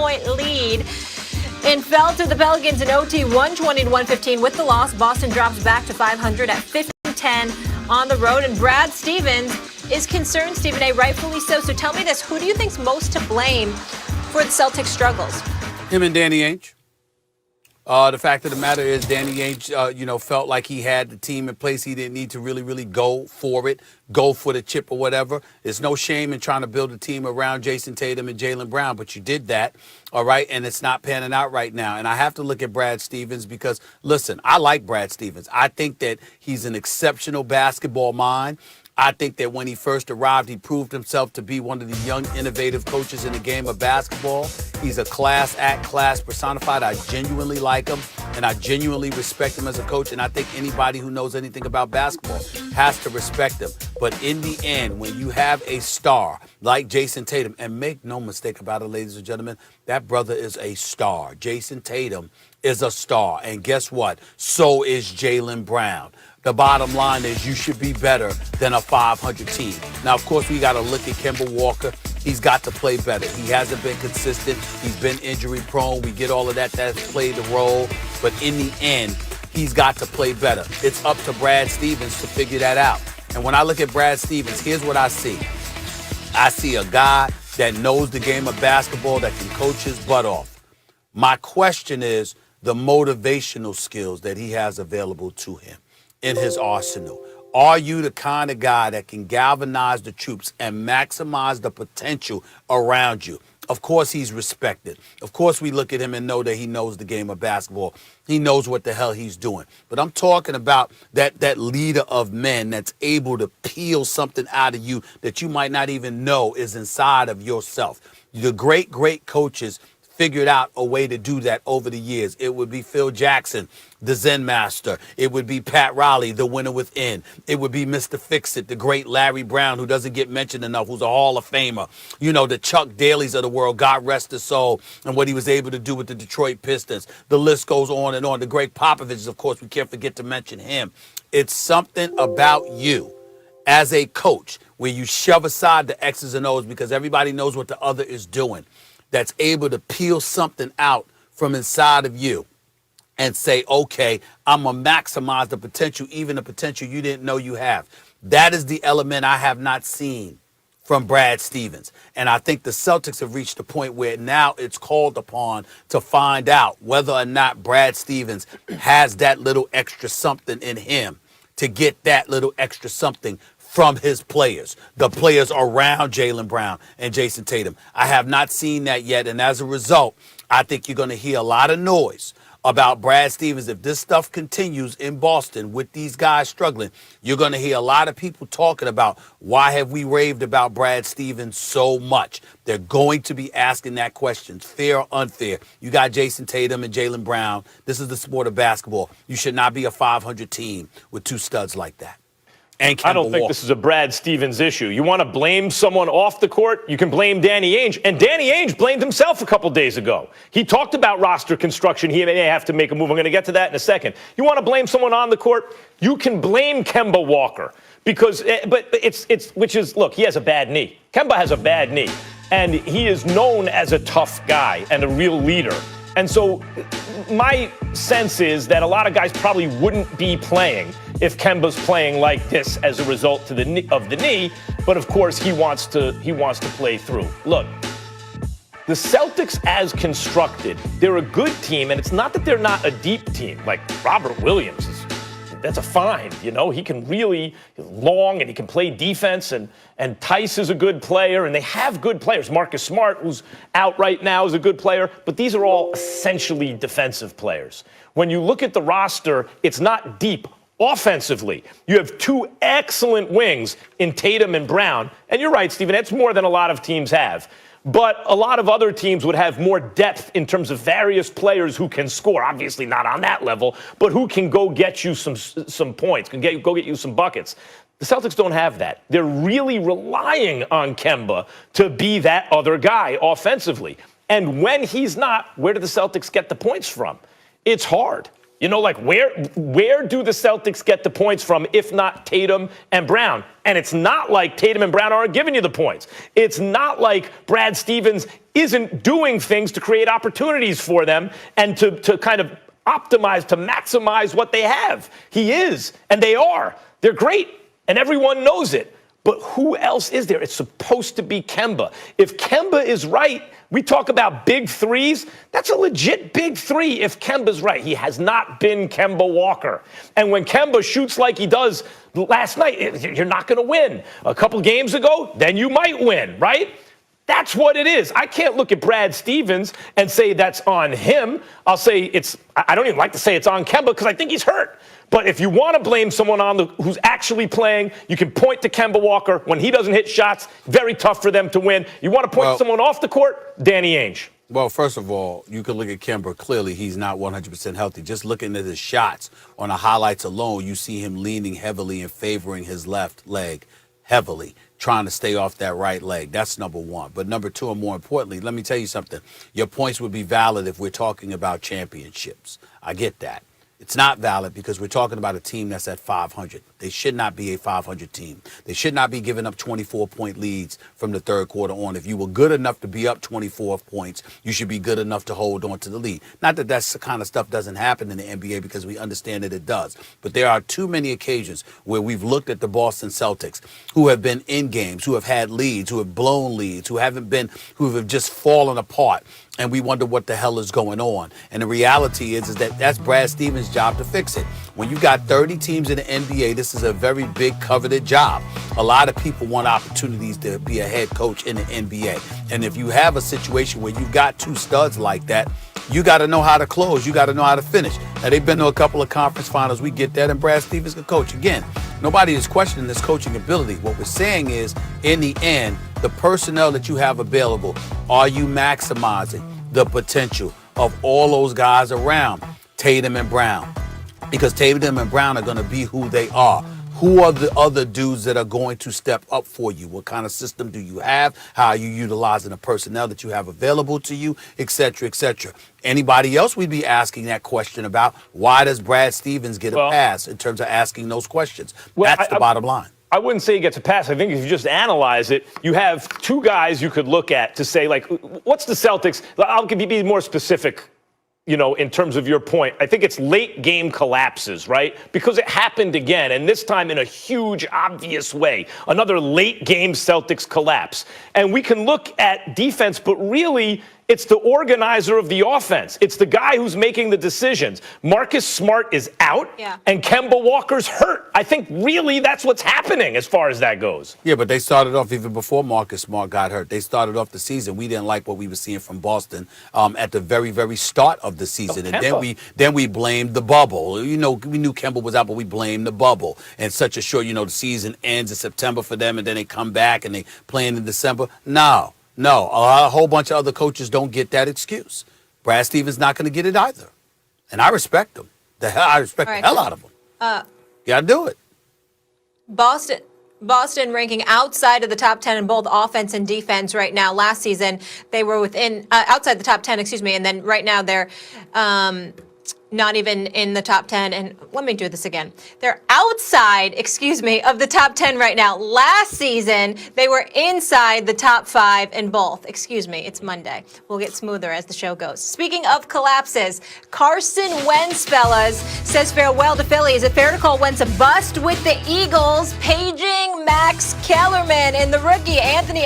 10-point lead and fell to the Pelicans in OT 120-115 with the loss. Boston drops back to 500 at 50-10 on the road. And Brad Stevens is concerned, Stephen A., rightfully so. So tell me this, who do you think's most to blame for the Celtics' struggles? Him and Danny Ainge. The fact of the matter is Danny Ainge, felt like he had the team in place. He didn't need to really go for it, go for the chip or whatever. There's no shame in trying to build a team around Jason Tatum and Jaylen Brown, but you did that, all right, and it's not panning out right now. And I have to look at Brad Stevens because, listen, I like Brad Stevens. I think that he's an exceptional basketball mind. I think that when he first arrived, he proved himself to be one of the young, innovative coaches in the game of basketball. He's a class act, class personified. I genuinely like him, and I genuinely respect him as a coach. And I think anybody who knows anything about basketball has to respect him. But in the end, when you have a star like Jason Tatum, and make no mistake about it, ladies and gentlemen, that brother is a star. Jason Tatum is a star. And guess what? So is Jaylen Brown. The bottom line is you should be better than a 500 team. Now, of course, we got to look at Kemba Walker. He's got to play better. He hasn't been consistent. He's been injury prone. We get all of that. That's played the role. But in the end, he's got to play better. It's up to Brad Stevens to figure that out. And when I look at Brad Stevens, here's what I see. I see a guy that knows the game of basketball, that can coach his butt off. My question is the motivational skills that he has available to him in his arsenal. Are you the kind of guy that can galvanize the troops and maximize the potential around you? Of course he's respected. Of course we look at him and know that he knows the game of basketball. He knows what the hell he's doing. But I'm talking about that leader of men that's able to peel something out of you that you might not even know is inside of yourself. The great coaches figured out a way to do that over the years. It would be Phil Jackson, the Zen master. It would be Pat Riley, the winner within. It would be Mr. Fix-It, the great Larry Brown, who doesn't get mentioned enough, who's a Hall of Famer. You know, the Chuck Daly's of the world, God rest his soul, and what he was able to do with the Detroit Pistons. The list goes on and on. The great Popovich, of course, we can't forget to mention him. It's something about you as a coach where you shove aside the X's and O's because everybody knows what the other is doing, that's able to peel something out from inside of you and say, okay, I'm going to maximize the potential, even the potential you didn't know you have. That is the element I have not seen from Brad Stevens. And I think the Celtics have reached a point where now it's called upon to find out whether or not Brad Stevens has that little extra something in him to get that little extra something from his players, the players around Jaylen Brown and Jason Tatum. I have not seen that yet, and as a result, I think you're going to hear a lot of noise about Brad Stevens. If this stuff continues in Boston with these guys struggling, you're going to hear a lot of people talking about why have we raved about Brad Stevens so much. They're going to be asking that question, fair or unfair. You got Jason Tatum and Jaylen Brown. This is the sport of basketball. You should not be a 500 team with two studs like that. I don't think this is a Brad Stevens issue. You want to blame someone off the court, you can blame Danny Ainge. And Danny Ainge blamed himself a couple days ago. He talked about roster construction. He may have to make a move. I'm going to get to that in a second. You want to blame someone on the court, you can blame Kemba Walker. Because, look, he has a bad knee. Kemba has a bad knee. And he is known as a tough guy and a real leader. And so my sense is that a lot of guys probably wouldn't be playing if Kemba's playing like this as a result of the knee. But of course, he wants to play through. Look, the Celtics as constructed, they're a good team, and it's not that they're not a deep team. Like Robert Williams that's a find. You know, he can really long and he can play defense, and Tice is a good player, and they have good players. Marcus Smart, who's out right now, is a good player, but these are all essentially defensive players. When you look at the roster, it's not deep offensively. You have two excellent wings in Tatum and Brown, and you're right, Stephen, that's more than a lot of teams have. But a lot of other teams would have more depth in terms of various players who can score. Obviously not on that level, but who can go get you some points, go get you some buckets. The Celtics don't have that. They're really relying on Kemba to be that other guy offensively. And when he's not, where do the Celtics get the points from? It's hard. You know, like where do the Celtics get the points from if not Tatum and Brown? And it's not like Tatum and Brown aren't giving you the points. It's not like Brad Stevens isn't doing things to create opportunities for them and to kind of optimize, to maximize what they have. He is, and they are. They're great, and everyone knows it. But who else is there? It's supposed to be Kemba. If Kemba is right, we talk about big threes. That's a legit big three if Kemba's right. He has not been Kemba Walker. And when Kemba shoots like he does last night, you're not going to win. A couple games ago, then you might win, right? That's what it is. I can't look at Brad Stevens and say that's on him. I'll say I don't even like to say it's on Kemba because I think he's hurt. But if you want to blame someone who's actually playing, you can point to Kemba Walker. When he doesn't hit shots, very tough for them to win. You want to point to someone off the court, Danny Ainge. Well, first of all, you can look at Kemba. Clearly, he's not 100% healthy. Just looking at his shots on the highlights alone, you see him leaning heavily and favoring his left leg heavily, trying to stay off that right leg. That's number one. But number two, and more importantly, let me tell you something. Your points would be valid if we're talking about championships. I get that. It's not valid because we're talking about a team that's at 500. They should not be a 500 team. They should not be giving up 24-point leads from the third quarter on. If you were good enough to be up 24 points, you should be good enough to hold on to the lead. Not that that's the kind of stuff doesn't happen in the NBA because we understand that it does. But there are too many occasions where we've looked at the Boston Celtics who have been in games, who have had leads, who have blown leads, who have just fallen apart. And we wonder what the hell is going on. And the reality is that that's Brad Stevens' job to fix it. When you've got 30 teams in the NBA, this is a very big coveted job. A lot of people want opportunities to be a head coach in the NBA. And if you have a situation where you've got two studs like that, you got to know how to close. You got to know how to finish. Now, they've been to a couple of conference finals. We get that. And Brad Stevens can coach. Again, nobody is questioning this coaching ability. What we're saying is, in the end, the personnel that you have available, are you maximizing the potential of all those guys around Tatum and Brown? Because Tatum and Brown are going to be who they are. Who are the other dudes that are going to step up for you? What kind of system do you have? How are you utilizing the personnel that you have available to you, et cetera, et cetera? Anybody else we'd be asking that question about? Why does Brad Stevens get a pass in terms of asking those questions? That's the bottom line. I wouldn't say he gets a pass. I think if you just analyze it, you have two guys you could look at to say, like, what's the Celtics? I'll be more specific, in terms of your point. I think it's late game collapses, right? Because it happened again, and this time in a huge, obvious way. Another late game Celtics collapse. And we can look at defense, but really, it's the organizer of the offense. It's the guy who's making the decisions. Marcus Smart is out, and Kemba Walker's hurt. I think really that's what's happening as far as that goes. Yeah, but they started off even before Marcus Smart got hurt. They started off the season. We didn't like what we were seeing from Boston at the very, very start of the season. And then we blamed the bubble. We knew Kemba was out, but we blamed the bubble. And such a short, the season ends in September for them, and then they come back and they play in December. No, a whole bunch of other coaches don't get that excuse. Brad Stevens not going to get it either. And I respect him. I respect the hell out of him. Got to do it. Boston ranking outside of the top 10 in both offense and defense right now. Last season, they were outside the top 10, and then right now they're not even in the top 10. And let me do this again. They're outside, of the top 10 right now. Last season, they were inside the top 5 in both. It's Monday. We'll get smoother as the show goes. Speaking of collapses, Carson Wentz, fellas, says farewell to Philly. Is it fair to call Wentz a bust with the Eagles, paging Max Kellerman and the rookie Anthony